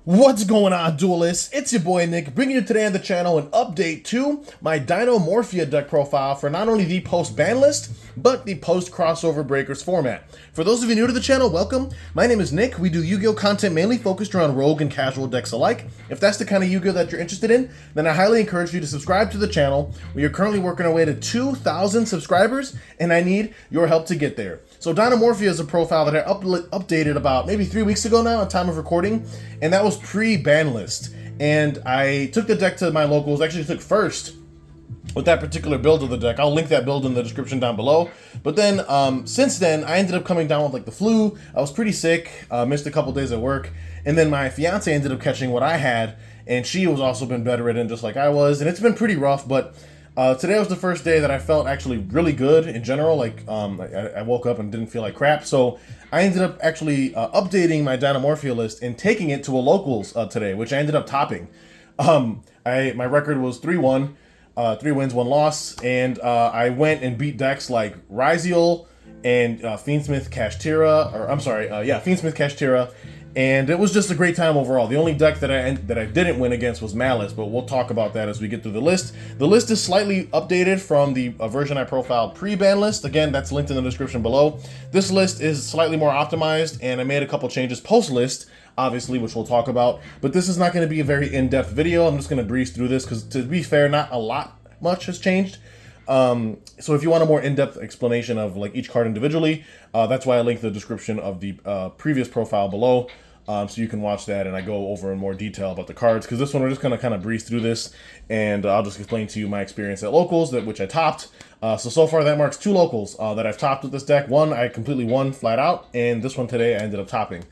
What's going on, duelists? It's your boy Nick, bringing you today on the channel an update to my Dinomorphia deck profile for not only the post-ban list, but the post-crossover breakers format. For those of you new to the channel, welcome. My name is Nick. We do Yu-Gi-Oh! Content mainly focused around rogue and casual decks alike. If that's the kind of Yu-Gi-Oh! That you're interested in, then I highly encourage you to subscribe to the channel. We are currently working our way to 2,000 subscribers, and I need your help to get there. So Dinomorphia is a profile that I updated about maybe 3 weeks ago now at time of recording, and that was pre-Banlist. And I took the deck to my locals, actually took first with that particular build of the deck. I'll link that build in the description down below. But then, since then, I ended up coming down with like the flu. I was pretty sick, missed a couple days at work, and then my fiance ended up catching what I had, and she was also been bedridden just like I was, and it's been pretty rough, but today was the first day that I felt actually really good in general. Like, I woke up and didn't feel like crap. So I ended up actually updating my Dinomorphia list and taking it to a locals today, which I ended up topping. My record was 3-1, 3 wins, 1 loss, and I went and beat decks like Ryzeal and Fiendsmith Kashtira, or I'm sorry, Fiendsmith Kashtira. And it was just a great time overall. The only deck that I didn't win against was Maliss, but we'll talk about that as we get through the list. The list is slightly updated from the version I profiled pre-ban list. Again, that's linked in the description below. This list is slightly more optimized, and I made a couple changes post-list, obviously, which we'll talk about. But this is not going to be a very in-depth video. I'm just going to breeze through this because, to be fair, not a lot much has changed. So if you want a more in-depth explanation of like each card individually, that's why I linked the description of the previous profile below, so you can watch that and I go over in more detail about the cards, because this one we're just going to kind of breeze through this, and I'll just explain to you my experience at locals, which I topped. So far that marks 2 locals that I've topped with this deck. One I completely won flat out, and this one today I ended up topping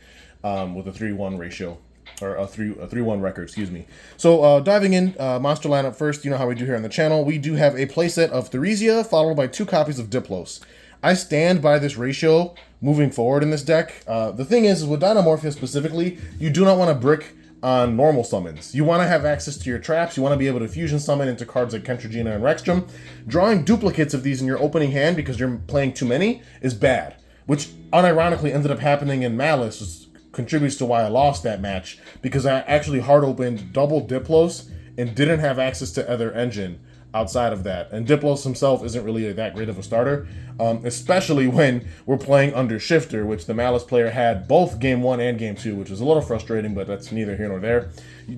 with a 3-1 ratio. Or a 3-1 record, excuse me. So diving in, monster lineup first, you know how we do here on the channel. We do have a playset of Ryzeal, followed by 2 copies of Diplos. I stand by this ratio moving forward in this deck. The thing is with Dinomorphia specifically, you do not want to brick on normal summons. You want to have access to your traps. You want to be able to fusion summon into cards like Kentragina and Rexstrom. Drawing duplicates of these in your opening hand because you're playing too many is bad, which unironically ended up happening in Maliss, contributes to why I lost that match, because I actually hard opened double Diplos and didn't have access to other engine outside of that. And Diplos himself isn't really that great of a starter, especially when we're playing under Shifter, which the Maliss player had both game 1 and game 2, which is a little frustrating, but that's neither here nor there.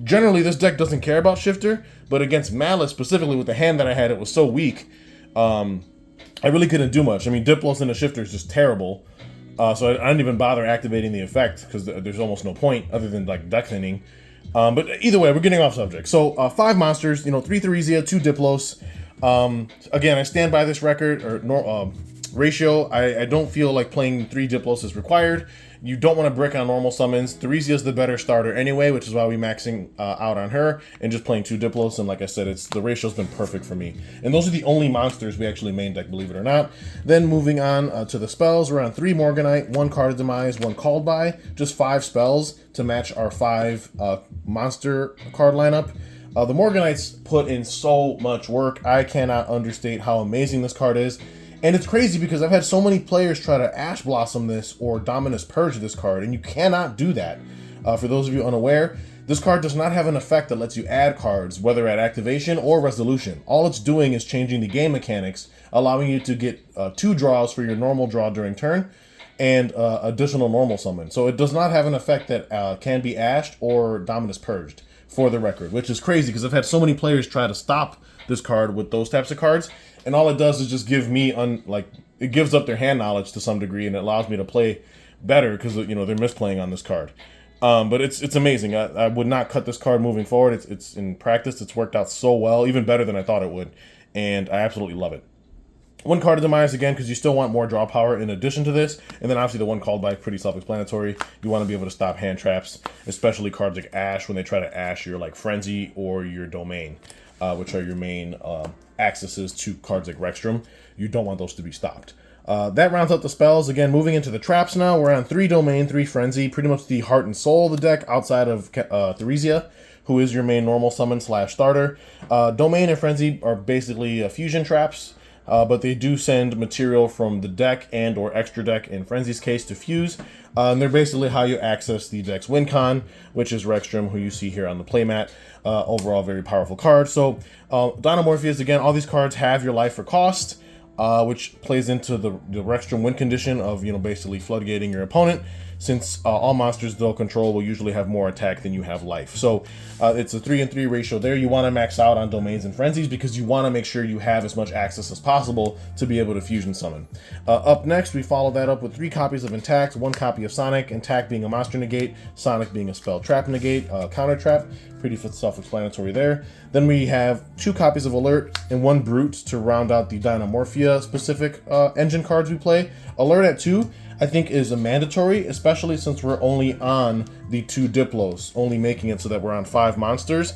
Generally, this deck doesn't care about Shifter, but against Maliss, specifically with the hand that I had, it was so weak, I really couldn't do much. I mean, Diplos and the Shifter is just terrible. So I didn't even bother activating the effect because there's almost no point other than like deck thinning. But either way, we're getting off subject. So 5 monsters, 3 Ryzeal, 2 Diplos. Again, I stand by this record or ratio. I don't feel like playing 3 Diplos is required. You don't want to brick on normal summons. Ryzeal is the better starter anyway, which is why we maxing out on her and just playing 2 Diplos. And like I said, the ratio's been perfect for me. And those are the only monsters we actually main deck, believe it or not. Then moving on to the spells, we're on 3 Morganite, 1 Card of Demise, 1 Called By, just 5 spells to match our 5 monster card lineup. The Morganites put in so much work. I cannot understate how amazing this card is. And it's crazy because I've had so many players try to Ash Blossom this or Dominus Purge this card, and you cannot do that. For those of you unaware, this card does not have an effect that lets you add cards, whether at activation or resolution. All it's doing is changing the game mechanics, allowing you to get 2 draws for your normal draw during turn, and additional normal summon. So it does not have an effect that can be ashed or Dominus Purged, for the record, which is crazy because I've had so many players try to stop this card with those types of cards, and all it does is just give me it gives up their hand knowledge to some degree, and it allows me to play better because they're misplaying on this card. But it's amazing. I would not cut this card moving forward. It's in practice, it's worked out so well, even better than I thought it would, and I absolutely love it. 1 Card of Demise again, because you still want more draw power in addition to this, and then obviously the 1 Called By, pretty self-explanatory. You want to be able to stop hand traps, especially cards like Ash when they try to Ash your like Frenzy or your Domain, which are your main accesses to cards like Rexstrom. You don't want those to be stopped. That rounds out the spells. Again, moving into the traps now, we're on 3 Domain, 3 Frenzy, pretty much the heart and soul of the deck outside of Ryzeal, who is your main normal summon / starter. Domain and Frenzy are basically fusion traps. but they do send material from the deck and or extra deck in Frenzy's case to fuse. And they're basically how you access the deck's win con, which is Rexstrom, who you see here on the playmat. Overall, very powerful card. So Dinomorphia, again, all these cards have your life for cost, which plays into the Rexstrom win condition of, basically floodgating your opponent, since all monsters they'll control will usually have more attack than you have life. So it's a 3-3 ratio there. You want to max out on domains and frenzies because you want to make sure you have as much access as possible to be able to fusion summon. Up next, we follow that up with 3 copies of Intact, 1 copy of Sonic, Intact being a monster negate, Sonic being a spell trap negate, counter trap. Pretty self-explanatory there. Then we have 2 copies of Alert and 1 Brute to round out the Dinomorphia specific engine cards we play. Alert at 2, I think, is a mandatory, especially since we're only on the 2 Diplos, only making it so that we're on 5 monsters.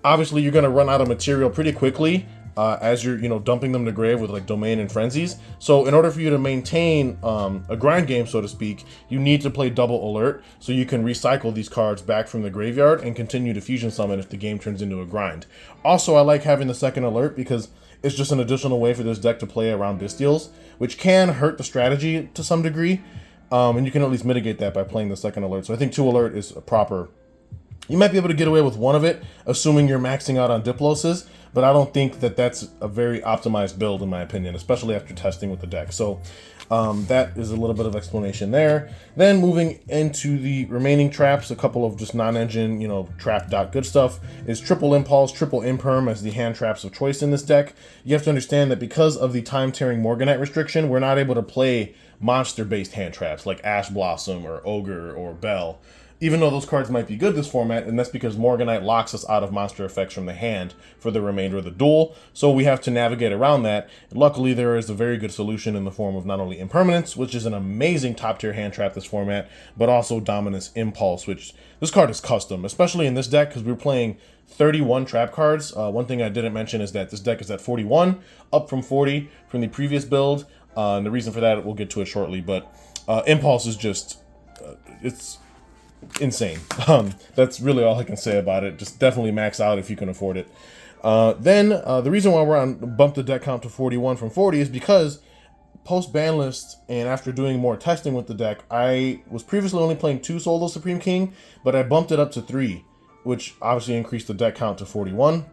Obviously, you're going to run out of material pretty quickly as you're, dumping them to grave with like domain and frenzies. So in order for you to maintain a grind game, so to speak, you need to play double Alert so you can recycle these cards back from the graveyard and continue to fusion summon if the game turns into a grind. Also, I like having the second Alert because it's just an additional way for this deck to play around Bystials, which can hurt the strategy to some degree, and you can at least mitigate that by playing the second Alert. So I think 2 Alert is a proper. You might be able to get away with 1 of it, assuming you're maxing out on Diploses, but I don't think that that's a very optimized build in my opinion, especially after testing with the deck. So that is a little bit of explanation there. Then moving into the remaining traps, a couple of just non-engine, trap good stuff, is triple Impulse, triple Imperm as the hand traps of choice in this deck. You have to understand that because of the time-tearing Morganite restriction, we're not able to play monster-based hand traps like Ash Blossom or Ogre or Bell, even though those cards might be good this format, and that's because Morganite locks us out of monster effects from the hand for the remainder of the duel, so we have to navigate around that. Luckily, there is a very good solution in the form of not only Impermanence, which is an amazing top-tier hand trap this format, but also Dominus Impulse, which this card is custom, especially in this deck because we're playing 31 trap cards. One thing I didn't mention is that this deck is at 41, up from 40 from the previous build, and the reason for that, we'll get to it shortly, but Impulse is just, it's insane. That's really all I can say about it. Just definitely max out if you can afford it. Then the reason why we're on bump the deck count to 41 from 40 is because post Banlist and after doing more testing with the deck, I was previously only playing 2 Solo Supreme King, but I bumped it up to 3, which obviously increased the deck count to 41.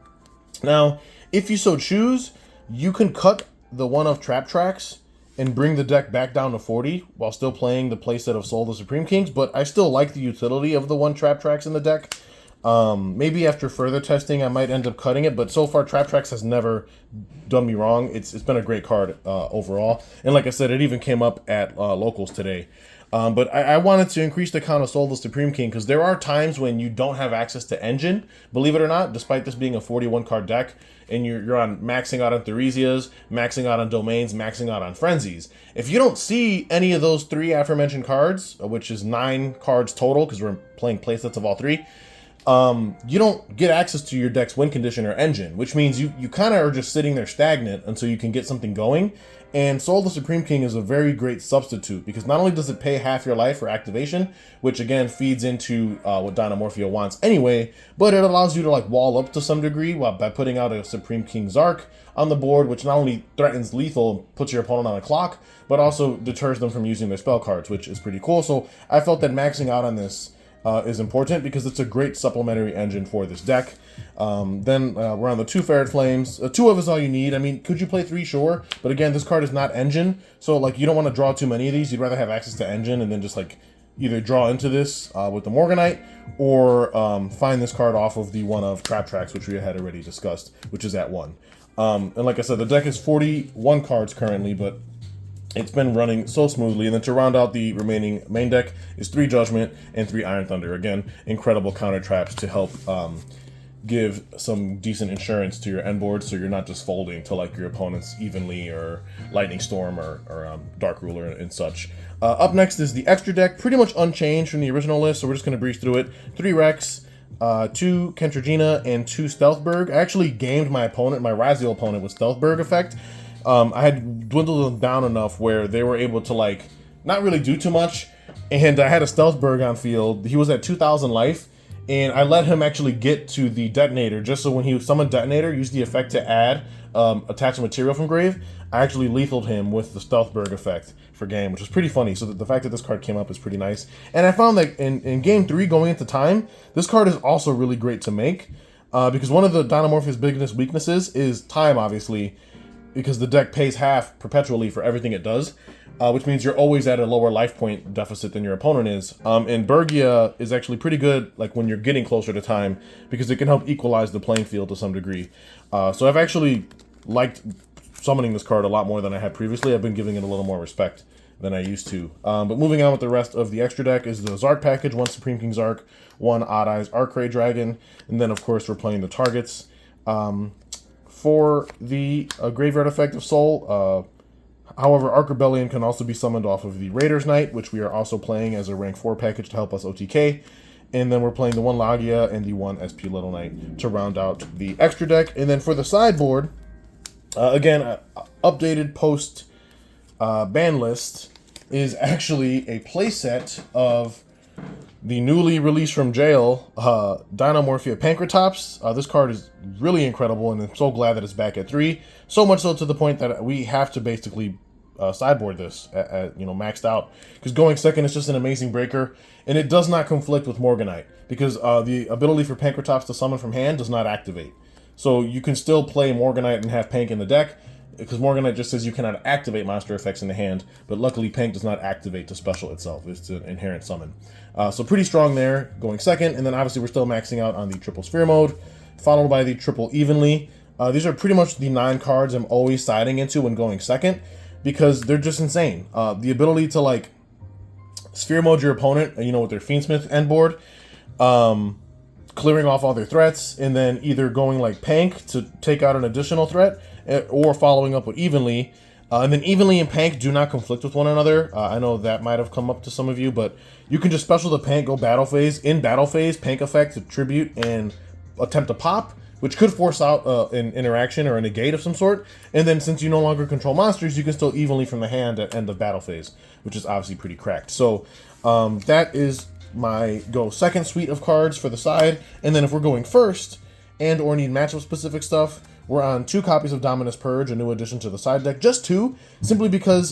Now, if you so choose, you can cut the 1 of Trap Tracks and bring the deck back down to 40 while still playing the playset of Soul the Supreme Kings, but I still like the utility of the 1 Trap Tracks in the deck. Maybe after further testing I might end up cutting it, but so far Trap Tracks has never done me wrong. It's been a great card overall, and like I said, it even came up at locals today. But I wanted to increase the count of Soul the Supreme King because there are times when you don't have access to Engine, believe it or not, despite this being a 41 card deck, and you're on maxing out on Theresias, maxing out on Domains, maxing out on Frenzies. If you don't see any of those 3 aforementioned cards, which is 9 cards total because we're playing playsets of all 3, you don't get access to your deck's win condition or engine, which means you kind of are just sitting there stagnant until you can get something going. And Soul the Supreme King is a very great substitute because not only does it pay half your life for activation, which again feeds into what Dinomorphia wants anyway, but it allows you to like wall up to some degree by putting out a Supreme King Zark on the board, which not only threatens lethal, puts your opponent on a clock, but also deters them from using their spell cards, which is pretty cool. So I felt that maxing out on this is important because it's a great supplementary engine for this deck. Then we're on the 2 Ferret Flames. 2 of is all you need. I mean, could you play 3? Sure. But again, this card is not engine. So like you don't want to draw too many of these. You'd rather have access to engine and then just like either draw into this with the Morganite or find this card off of the 1 of Trap Tracks, which we had already discussed, which is at 1. And like I said, the deck is 41 cards currently, but it's been running so smoothly. And then to round out the remaining main deck is 3 Judgment and 3 Iron Thunder. Again, incredible counter traps to help give some decent insurance to your end board so you're not just folding to like your opponents evenly or Lightning Storm or Dark Ruler and such. Up next is the extra deck, pretty much unchanged from the original list, so we're just going to breeze through it. 3 Rex, 2 Kentragina, and 2 Stealthberg. I actually gamed my opponent, my Ryzeal opponent, with Stealthberg effect. I had dwindled them down enough where they were able to like not really do too much, and I had a Stealthberg on field. He was at 2,000 life, and I let him actually get to the detonator, just so when he summoned detonator, use the effect to add attach a material from grave. I actually lethaled him with the Stealthberg effect for game, which was pretty funny. So the fact that this card came up is pretty nice. And I found that in game 3 going into time, this card is also really great to make, because one of the Dinomorphia's biggest weaknesses is time, obviously, because the deck pays half perpetually for everything it does, which means you're always at a lower life point deficit than your opponent is. And Bergia is actually pretty good, like when you're getting closer to time, because it can help equalize the playing field to some degree. So I've actually liked summoning this card a lot more than I had previously. I've been giving it a little more respect than I used to. But moving on with the rest of the extra deck is the Zark package, 1 Supreme King Zark, 1 Odd Eyes Archray Dragon, and then of course we're playing the targets. For the Graveyard Effect of Soul, however, Arc Rebellion can also be summoned off of the Raiders Knight, which we are also playing as a rank 4 package to help us OTK. And then we're playing the 1 Lagia and the 1 SP Little Knight to round out the extra deck. And then for the sideboard, again, updated post ban list is actually a playset of the newly released from jail Dinomorphia Pankratops. This card is really incredible, and I'm so glad that it's back at 3. So much so to the point that we have to basically sideboard this at maxed out, because going second is just an amazing breaker, and it does not conflict with Morganite, because the ability for Pankratops to summon from hand does not activate. So you can still play Morganite and have Pank in the deck, because Morganite just says you cannot activate monster effects in the hand, but luckily Pank does not activate to special itself. It's an inherent summon. So pretty strong there, going second, and then obviously we're still maxing out on the triple sphere mode, followed by the triple evenly. These are pretty much the 9 cards I'm always siding into when going second, because they're just insane. The ability to like sphere mode your opponent, with their Fiendsmith end board, clearing off all their threats, and then either going like Pank to take out an additional threat, or following up with evenly. And then evenly and Pank do not conflict with one another. I know that might have come up to some of you, but you can just special the Pank, go battle phase. In battle phase, Pank effect to tribute and attempt to pop, which could force out an interaction or a negate of some sort. And then since you no longer control monsters, you can still evenly from the hand at end of battle phase, which is obviously pretty cracked. So that is my go second suite of cards for the side. And then if we're going first and or need matchup specific stuff, we're on 2 copies of Dominus Purge, a new addition to the side deck. Just 2, simply because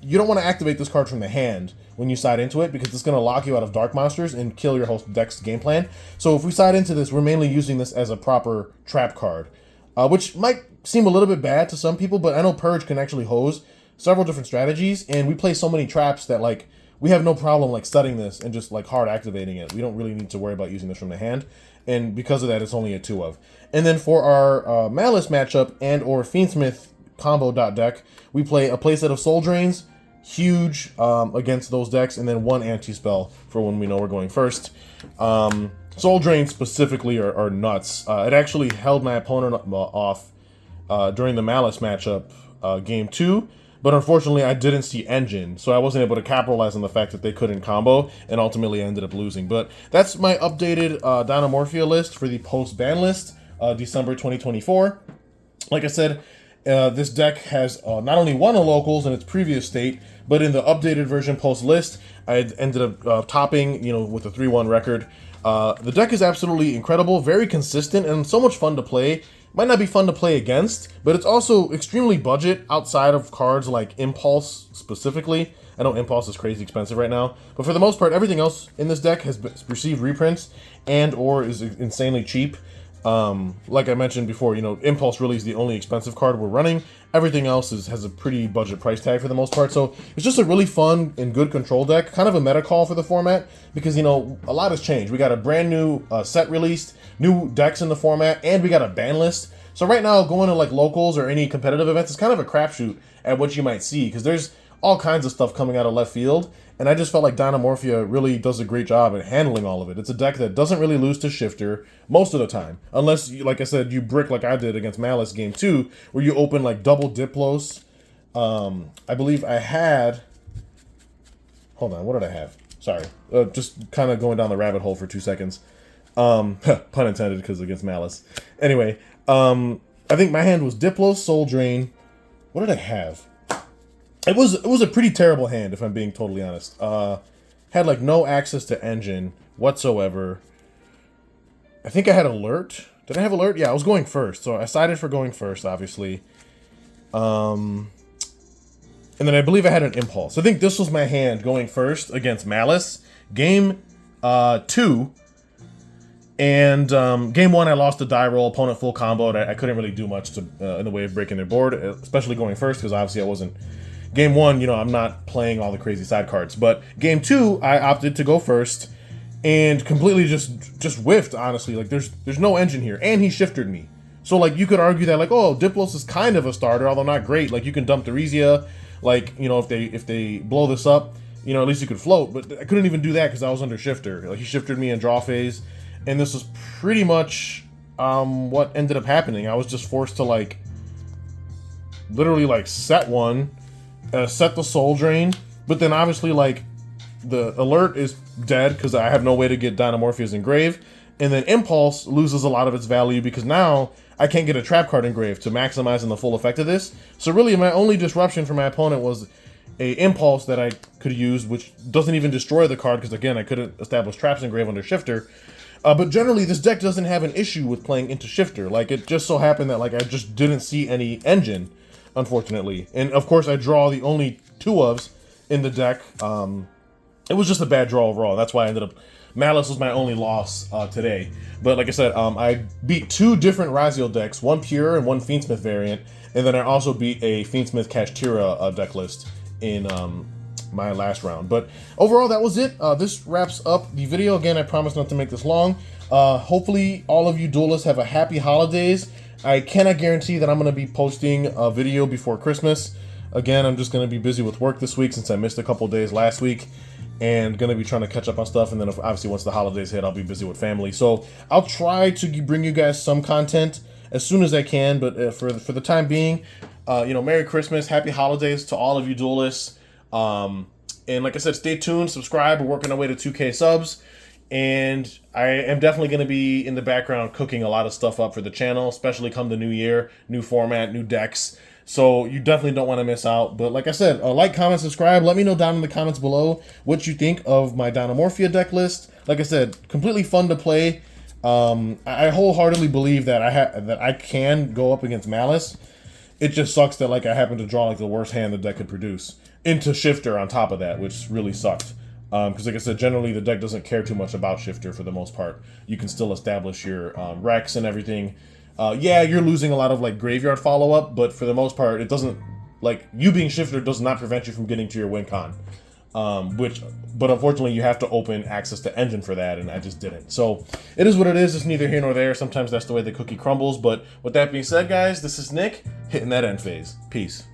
you don't want to activate this card from the hand when you side into it, because it's going to lock you out of dark monsters and kill your whole deck's game plan. So if we side into this, we're mainly using this as a proper trap card, which might seem a little bit bad to some people, but I know Purge can actually hose several different strategies, and we play so many traps that like we have no problem like studying this and just like hard activating it. We don't really need to worry about using this from the hand, and because of that, it's only a 2 of. And then for our Maliss matchup and or Fiendsmith combo deck, we play a playset of Soul Drains, huge against those decks, and then 1 anti-spell for when we know we're going first. Soul Drains specifically are nuts. It actually held my opponent off during the Maliss matchup game 2, but unfortunately I didn't see Engine, so I wasn't able to capitalize on the fact that they couldn't combo, and ultimately ended up losing. But that's my updated Dinomorphia list for the post-ban list, December 2024. Like I said, this deck has not only won a locals in its previous state, but in the updated version post-list, I ended up topping, with a 3-1 record. The deck is absolutely incredible, very consistent, and so much fun to play. Might not be fun to play against, but it's also extremely budget outside of cards like Impulse specifically. I know Impulse is crazy expensive right now, but for the most part, everything else in this deck has received reprints and or is insanely cheap. Like I mentioned before, Impulse really is the only expensive card we're running. Everything else has a pretty budget price tag for the most part. So it's just a really fun and good control deck, kind of a meta call for the format, because, a lot has changed. We got a brand new set released, new decks in the format, and we got a ban list. So right now, going to like locals or any competitive events is kind of a crapshoot at what you might see, because there's all kinds of stuff coming out of left field. And I just felt like Dinomorphia really does a great job at handling all of it. It's a deck that doesn't really lose to Shifter most of the time. Unless, like I said, you brick like I did against Maliss game 2, where you open like double Diplos. I believe I had... Hold on, what did I have? Sorry. Just kind of going down the rabbit hole for 2 seconds. Pun intended, because against Maliss. Anyway, I think my hand was Diplos, Soul Drain. What did I have? It was a pretty terrible hand, if I'm being totally honest. Had like no access to Engine whatsoever. I think I had alert. Did I have alert? Yeah, I was going first. So I sided for going first, obviously. And then I believe I had an impulse. I think this was my hand going first against Maliss. Game 2. And game 1, I lost the die roll, opponent full combo. I couldn't really do much to in the way of breaking their board, especially going first, because obviously I wasn't. Game 1, you know, I'm not playing all the crazy side cards. But game 2, I opted to go first and completely just whiffed, honestly. Like, there's no engine here. And he shifted me. So, like, you could argue that, like, oh, Diplos is kind of a starter, although not great. Like, you can dump the Ryzeal. Like, you know, if they blow this up, you know, at least you could float. But I couldn't even do that because I was under shifter. Like, he shifted me in draw phase. And this was pretty much what ended up happening. I was just forced to, like, literally, like, set one, set the soul drain. But then, obviously, like, the alert is dead because I have no way to get Dinomorphia's engrave. And then Impulse loses a lot of its value because now I can't get a trap card engraved to maximize in the full effect of this. So really, my only disruption for my opponent was a Impulse that I could use, which doesn't even destroy the card because, again, I couldn't establish traps engrave under shifter. But generally, this deck doesn't have an issue with playing into shifter. Like, it just so happened that, like, I just didn't see any engine, unfortunately. And, of course, I draw the only 2-ofs in the deck. It was just a bad draw overall. That's why I ended up... Maliss was my only loss today. But, like I said, I beat 2 different Ryzeal decks, one Pure and one Fiendsmith variant. And then I also beat a Fiendsmith Kashtira deck list in... my last round. But overall, that was it. This wraps up the video. Again, I promise not to make this long. Hopefully all of you duelists have a happy holidays. I cannot guarantee that I'm going to be posting a video before Christmas. Again, I'm just going to be busy with work this week since I missed a couple days last week, and going to be trying to catch up on stuff. And then obviously once the holidays hit, I'll be busy with family. So I'll try to bring you guys some content as soon as I can. But for the time being, you know, Merry Christmas, Happy Holidays to all of you duelists. And like I said, stay tuned, subscribe. We're working our way to 2K subs. And I am definitely going to be in the background cooking a lot of stuff up for the channel, especially come the new year, new format, new decks. So you definitely don't want to miss out. But like I said, like, comment, subscribe. Let me know down in the comments below what you think of my Dinomorphia deck list. Like I said, completely fun to play. I wholeheartedly believe that I can go up against Maliss. It just sucks that, like, I happen to draw, like, the worst hand the deck could produce into shifter on top of that, which really sucked. Because, like I said, generally the deck doesn't care too much about shifter for the most part. You can still establish your Rex and everything. Yeah, you're losing a lot of, like, graveyard follow-up, but for the most part, it doesn't, like, you being shifter does not prevent you from getting to your win con. But unfortunately, you have to open access to engine for that, and I just didn't. So it is what it is. It's neither here nor there. Sometimes that's the way the cookie crumbles. But with that being said, guys, this is Nick hitting that end phase. Peace.